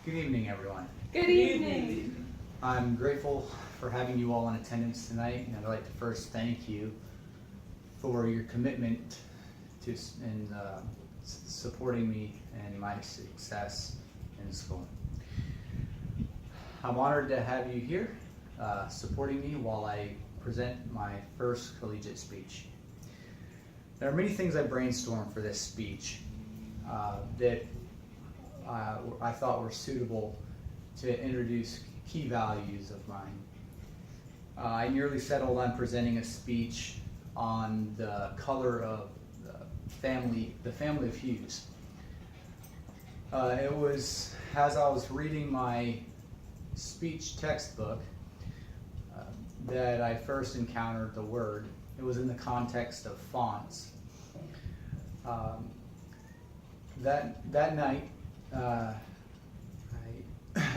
Good evening, everyone. Good evening. I'm grateful for having you all in attendance tonight, and I'd like to first thank you for your commitment to supporting me and my success in school. I'm honored to have you here supporting me while I present my first collegiate speech. There are many things I brainstormed for this speech that I thought were suitable to introduce key values of mine. I nearly settled on presenting a speech on the color of the family of hues. It was as I was reading my speech textbook that I first encountered the word. It was in the context of fonts. That night, I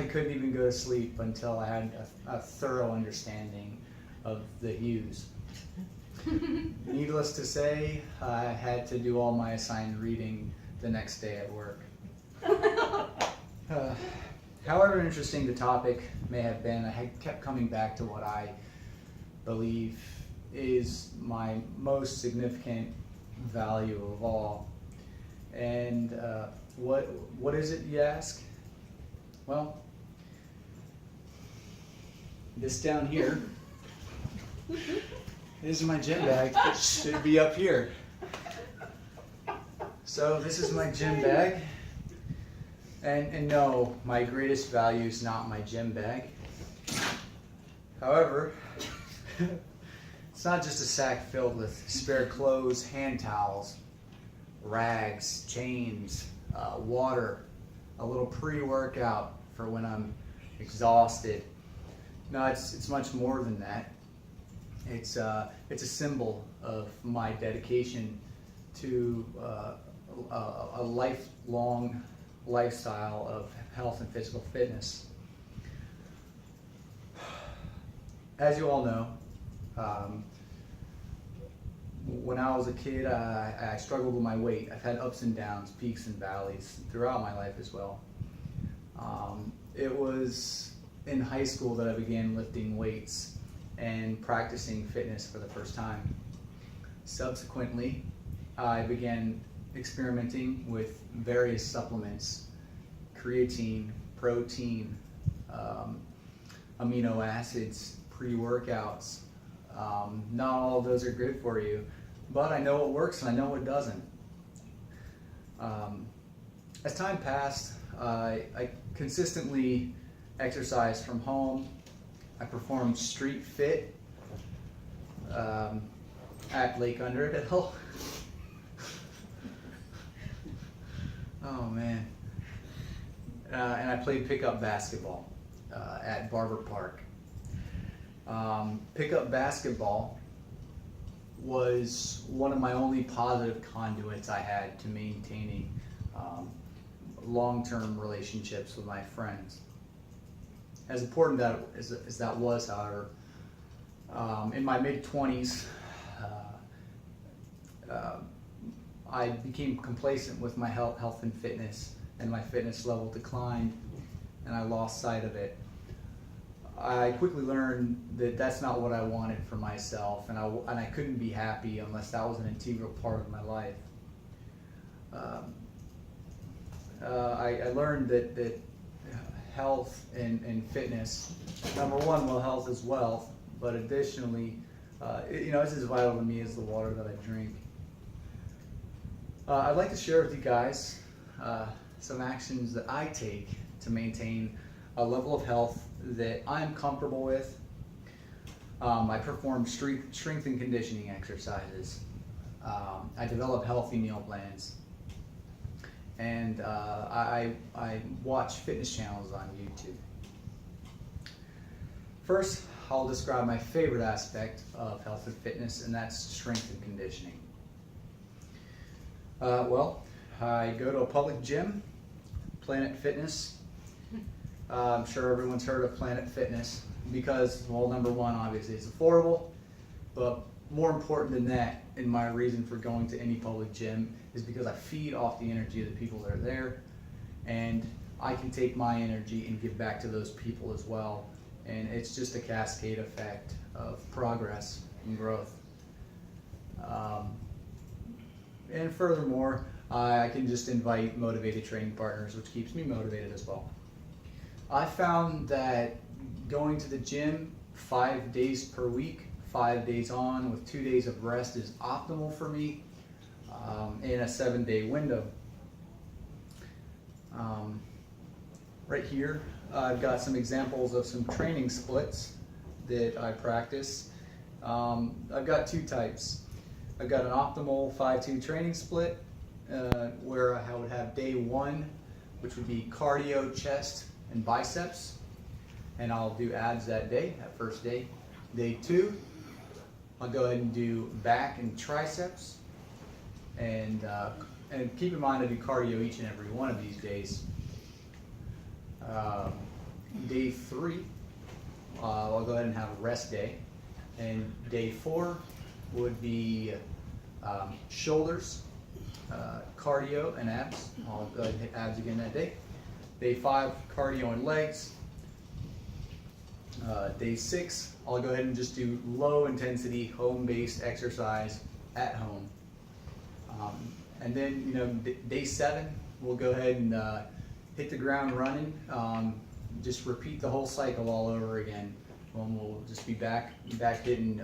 couldn't even go to sleep until I had a thorough understanding of the hues. Needless to say, I had to do all my assigned reading the next day at work. However interesting the topic may have been, I had kept coming back to what I believe is my most significant value of all. And what is it, you ask? Well, this down here is my gym bag. It should be up here. So this is my gym bag. And no, my greatest value is not my gym bag. However, it's not just a sack filled with spare clothes, hand towels, rags, chains, water, a little pre-workout for when I'm exhausted. No, it's much more than that. It's a symbol of my dedication to a lifelong lifestyle of health and physical fitness. As you all know, when I was a kid, I struggled with my weight. I've had ups and downs, peaks and valleys throughout my life as well. It was in high school that I began lifting weights and practicing fitness for the first time. Subsequently, I began experimenting with various supplements, creatine, protein, amino acids, pre-workouts. Not all of those are good for you, but I know what works and I know what doesn't. As time passed, I consistently exercised from home. I performed street fit at Lake Underhill. Oh man. And I played pickup basketball at Barber Park. Pickup basketball was one of my only positive conduits I had to maintaining long-term relationships with my friends. As important as that was, however, in my mid-20s, I became complacent with my health and fitness, and my fitness level declined, and I lost sight of it. I quickly learned that that's not what I wanted for myself, and I couldn't be happy unless that was an integral part of my life. I learned that health and fitness, number one, well, health is wealth, but additionally, it's as vital to me as the water that I drink. I'd like to share with you guys some actions that I take to maintain a level of health that I'm comfortable with. I perform strength and conditioning exercises. I develop healthy meal plans. And I watch fitness channels on YouTube. First, I'll describe my favorite aspect of health and fitness, and that's strength and conditioning. Well, I go to a public gym, Planet Fitness. I'm sure everyone's heard of Planet Fitness because, well, number one, obviously it's affordable, but more important than that, and my reason for going to any public gym is because I feed off the energy of the people that are there, and I can take my energy and give back to those people as well. And it's just a cascade effect of progress and growth. And furthermore, I can just invite motivated training partners, which keeps me motivated as well. I found that going to the gym 5 days per week, 5 days on with 2 days of rest is optimal for me in a 7-day window. Right here, I've got some examples of some training splits that I practice. I've got 2 types. I've got an optimal 5-2 training split where I would have day 1, which would be cardio, chest, and biceps, and I'll do abs that day, that first day. Day 2, I'll go ahead and do back and triceps, and keep in mind I do cardio each and every one of these days. Day 3, I'll go ahead and have a rest day, and day 4 would be shoulders, cardio, and abs. I'll go ahead and hit abs again that day. Day 5, cardio and legs. Day 6, I'll go ahead and just do low intensity home-based exercise at home. And then, day 7, we'll go ahead and hit the ground running. Just repeat the whole cycle all over again. We'll just be back hitting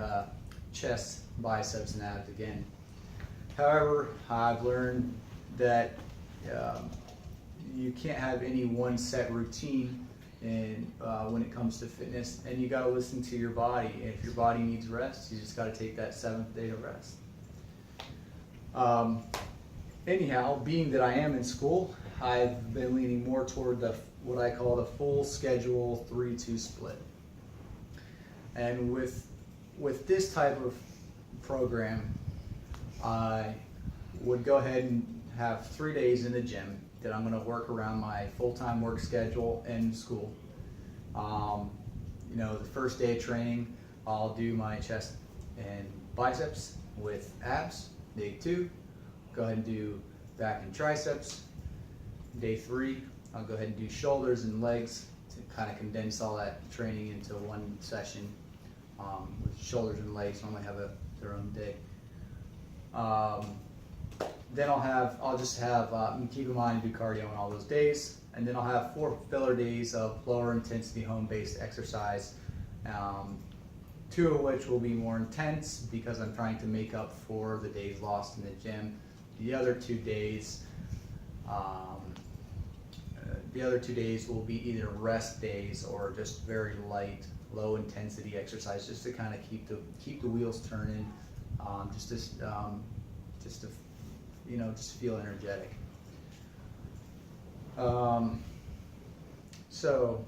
chest, biceps, and abs again. However, I've learned that you can't have any one set routine when it comes to fitness, and you got to listen to your body. And if your body needs rest, you just got to take that 7th day to rest. Anyhow, being that I am in school, I've been leaning more toward what I call the full schedule 3-2 split. And with this type of program, I would go ahead and have 3 days in the gym that I'm going to work around my full-time work schedule and school. The first day of training, I'll do my chest and biceps with abs. Day 2, go ahead and do back and triceps. Day 3, I'll go ahead and do shoulders and legs to kind of condense all that training into one session. With shoulders and legs normally have their own day. Then I'll just have, keep in mind, do cardio on all those days, and then I'll have 4 filler days of lower intensity home-based exercise, 2 of which will be more intense because I'm trying to make up for the days lost in the gym. The other 2 days, will be either rest days or just very light, low intensity exercise, just to kind of keep the wheels turning, just feel energetic. So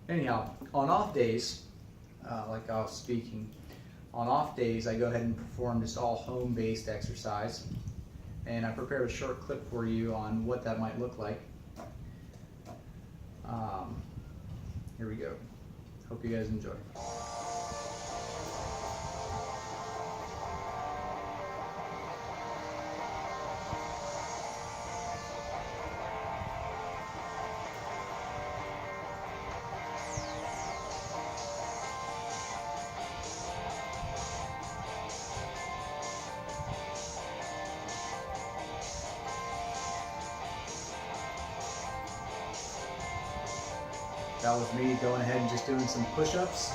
anyhow, on off days, like I was speaking, on off days I go ahead and perform just all home-based exercise, and I prepared a short clip for you on what that might look like. Here we go. Hope you guys enjoy. That was me going ahead and just doing some push-ups.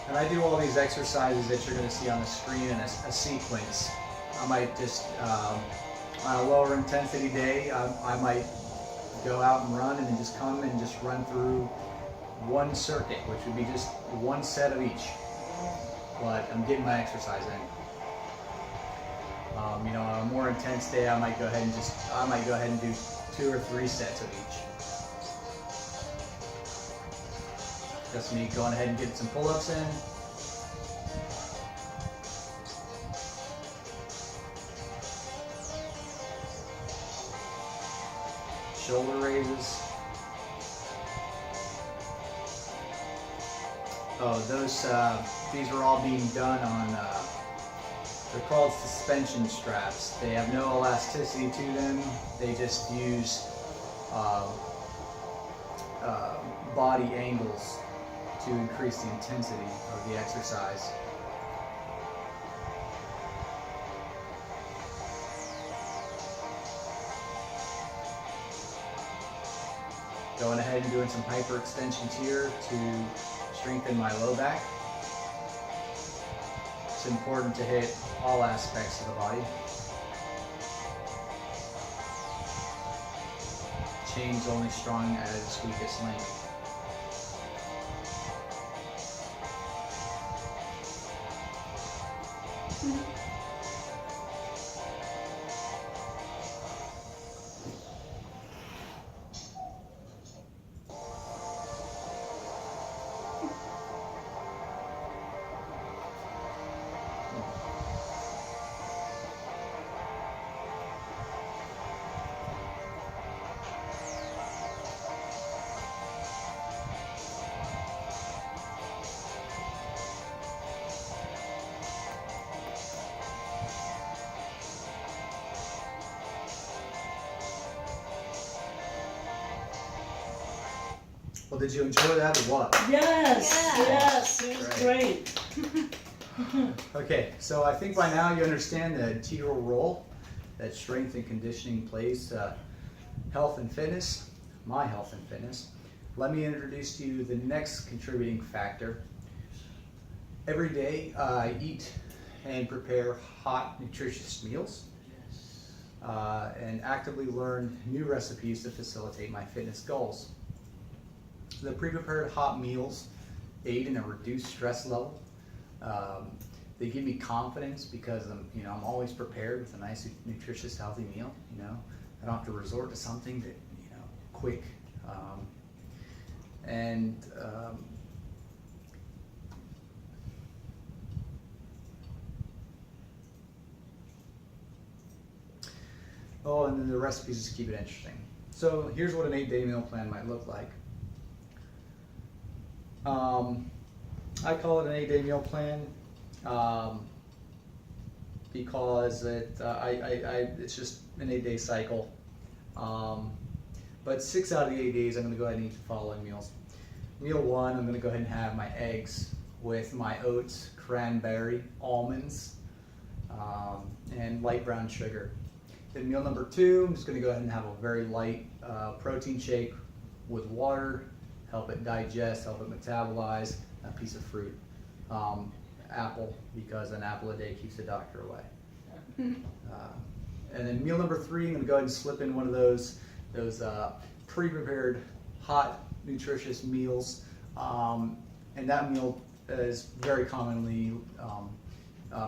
And I do all these exercises that you're going to see on the screen in a sequence. I might just, on a lower intensity day, I might go out and run and then just come and just run through one circuit, which would be just one set of each. But I'm getting my exercise in. On a more intense day, I might go ahead and do 2 or 3 sets of each. Just me going ahead and getting some pull-ups in. Shoulder raises. Oh, these are all being done on They're called suspension straps. They have no elasticity to them. They just use body angles to increase the intensity of the exercise. Going ahead and doing some hyperextensions here to strengthen my low back. It's important to hit all aspects of the body. Chain's only strong at its weakest link. Well, did you enjoy that or what? Yes, it was great. Okay, so I think by now you understand the integral role that strength and conditioning plays to health and fitness, my health and fitness. Let me introduce to you the next contributing factor. Every day I eat and prepare hot, nutritious meals and actively learn new recipes to facilitate my fitness goals. The pre-prepared hot meals aid in a reduced stress level. They give me confidence because I'm always prepared with a nice, nutritious, healthy meal. I don't have to resort to something that quick. And then the recipes just keep it interesting. So here's what an 8-day meal plan might look like. I call it an 8-day meal plan because it's just an 8-day cycle. But 6 out of the 8 days, I'm going to go ahead and eat the following meals. Meal 1, I'm going to go ahead and have my eggs with my oats, cranberry, almonds, and light brown sugar. Then meal number 2, I'm just going to go ahead and have a very light protein shake with water, help it digest, help it metabolize, a piece of fruit. Apple, because an apple a day keeps the doctor away. And then meal number 3, I'm going to go ahead and slip in one of those pre-prepared, hot, nutritious meals. And that meal is very commonly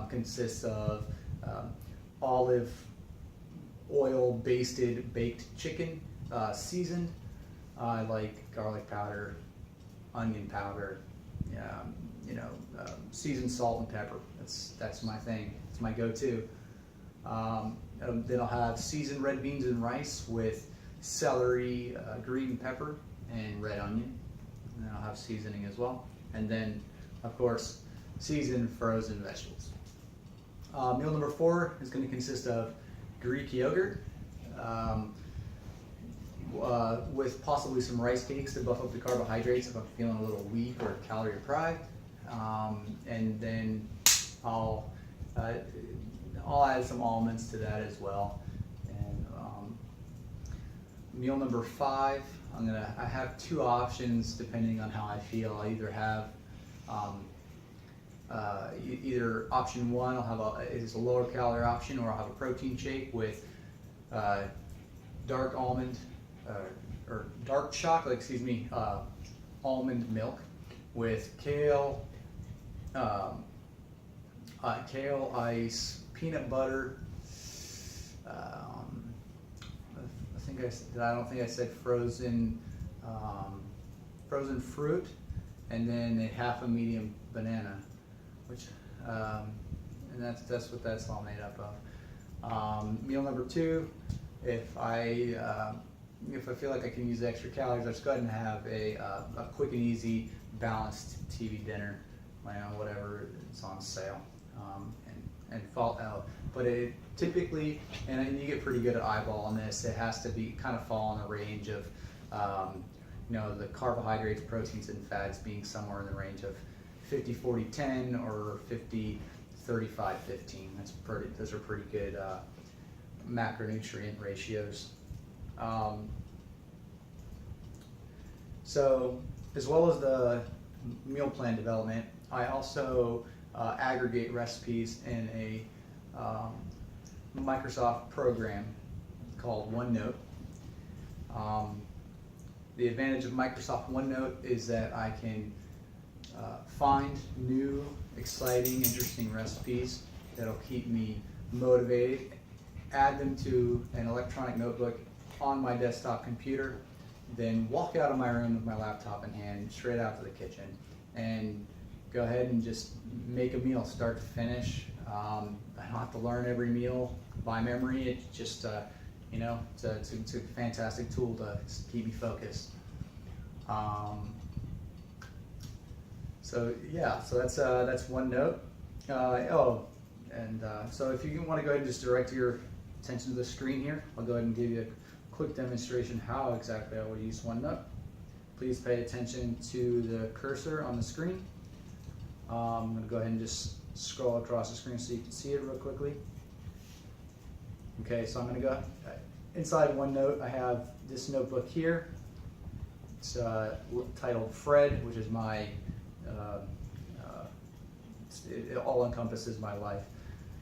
consists of olive oil basted baked chicken, seasoned. I like garlic powder, onion powder, seasoned salt and pepper. That's my thing. It's my go-to. Then I'll have seasoned red beans and rice with celery, green pepper, and red onion. And then I'll have seasoning as well. And then, of course, seasoned frozen vegetables. Meal number 4 is going to consist of Greek yogurt with possibly some rice cakes to buff up the carbohydrates if I'm feeling a little weak or calorie deprived. And then I'll add some almonds to that as well. And meal number 5, I have 2 options depending on how I feel. I either have either option 1, is a lower calorie option, or I'll have a protein shake with dark almond or dark chocolate, almond milk with kale, ice, peanut butter. I don't think I said frozen fruit, and then a half a medium banana, which and that's what that's all made up of. Meal number 2, if I feel like I can use extra calories, I'll just go ahead and have a quick and easy balanced TV dinner, whatever is on sale, and follow. But it typically, and you get pretty good at eyeballing this, it has to be kind of fall in the range of, the carbohydrates, proteins, and fats being somewhere in the range of 50-40-10 or 50-35-15. Those are pretty good macronutrient ratios. So, as well as the meal plan development, I also aggregate recipes in a Microsoft program called OneNote. The advantage of Microsoft OneNote is that I can find new, exciting, interesting recipes that'll keep me motivated, add them to an electronic notebook on my desktop computer, then walk out of my room with my laptop in hand, straight out to the kitchen, and go ahead and just make a meal start to finish. I don't have to learn every meal by memory. It's just, it's a fantastic tool to keep me focused. So that's OneNote. So if you want to go ahead and just direct your attention to the screen here, I'll go ahead and give you a quick demonstration how exactly I will use OneNote. Please pay attention to the cursor on the screen. I'm going to go ahead and just scroll across the screen so you can see it real quickly. Okay, so I'm going to go inside OneNote. I have this notebook here. It's titled Fred, which is my, it all encompasses my life.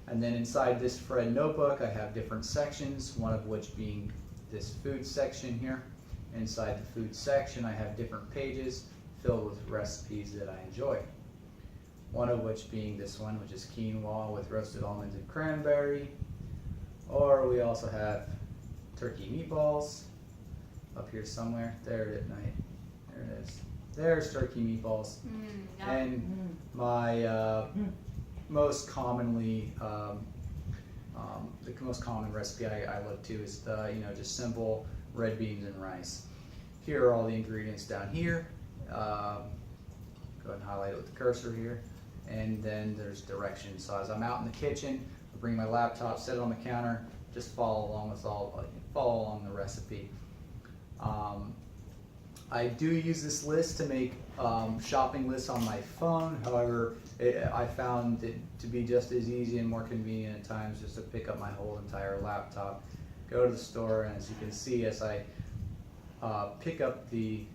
And then inside this Fred notebook, I have different sections, one of which being this food section here. Inside the food section, I have different pages filled with recipes that I enjoy. One of which being this one, which is quinoa with roasted almonds and cranberry. Or we also have turkey meatballs up here somewhere. There it is. There it is. There's turkey meatballs. And my most commonly, the most common recipe I look to is just simple red beans and rice. Here are all the ingredients down here. Go ahead and highlight it with the cursor here. And then there's directions. So as I'm out in the kitchen, I bring my laptop, set it on the counter, just follow along the recipe. I do use this list to make shopping lists on my phone. However, I found it to be just as easy and more convenient at times just to pick up my whole entire laptop, go to the store, and as you can see, as I pick up the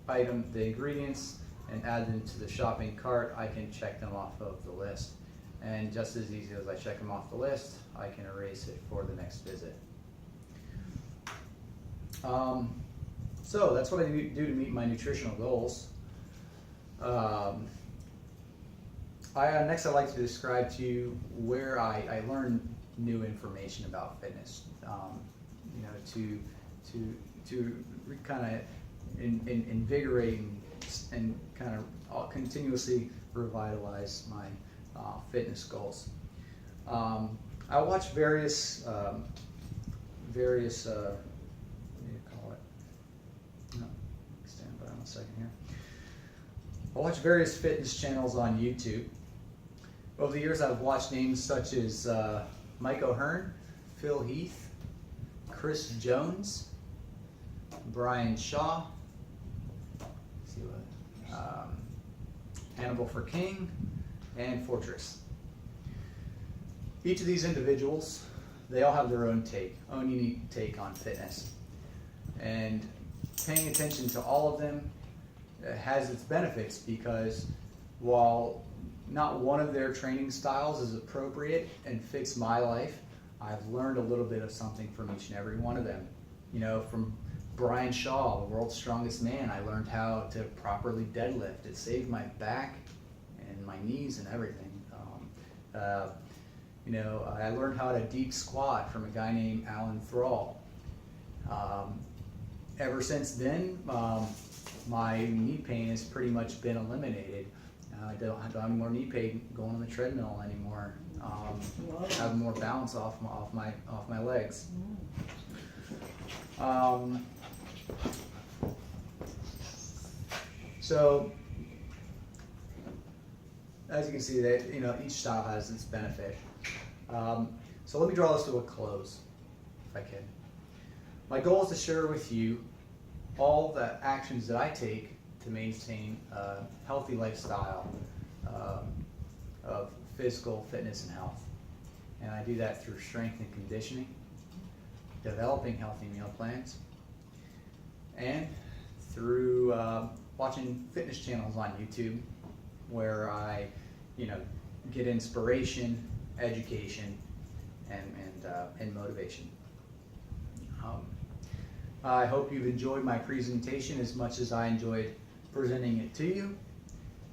ingredients and add them to the shopping cart, I can check them off of the list. And just as easy as I check them off the list, I can erase it for the next visit. So that's what I do to meet my nutritional goals. Next I'd like to describe to you where I learn new information about fitness, to kind of invigorate and kind of continuously revitalize my fitness goals. I watch various what do you call it? No, stand by 1 second here. I watch various fitness channels on YouTube. Over the years, I've watched names such as Mike O'Hearn, Phil Heath, Chris Jones, Brian Shaw, Hannibal for King, and Fortress. Each of these individuals, they all have their own unique take on fitness. And paying attention to all of them has its benefits, because while not one of their training styles is appropriate and fits my life, I've learned a little bit of something from each and every one of them. From Brian Shaw, the world's strongest man, I learned how to properly deadlift. It saved my back and my knees and everything. I learned how to deep squat from a guy named Alan Thrall. Ever since then, my knee pain has pretty much been eliminated. I don't have any more knee pain going on the treadmill anymore. I have more balance off my legs. So, as you can see, that each style has its benefit. So let me draw this to a close, if I can. My goal is to share with you all the actions that I take to maintain a healthy lifestyle of physical fitness and health. And I do that through strength and conditioning, developing healthy meal plans, and through watching fitness channels on YouTube where I, get inspiration, education, and motivation. I hope you've enjoyed my presentation as much as I enjoyed presenting it to you,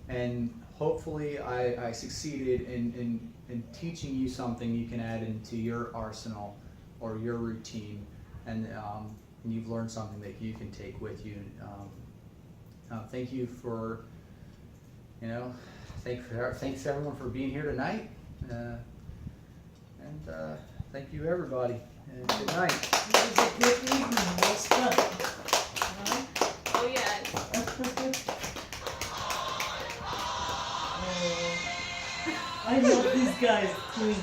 and hopefully I succeeded in teaching you something you can add into your arsenal or your routine, and you've learned something that you can take with you. Thank you for, thanks everyone for being here tonight, and thank you everybody, and good night. It was a good evening. It was fun. Oh yeah. I love these guys. Queen.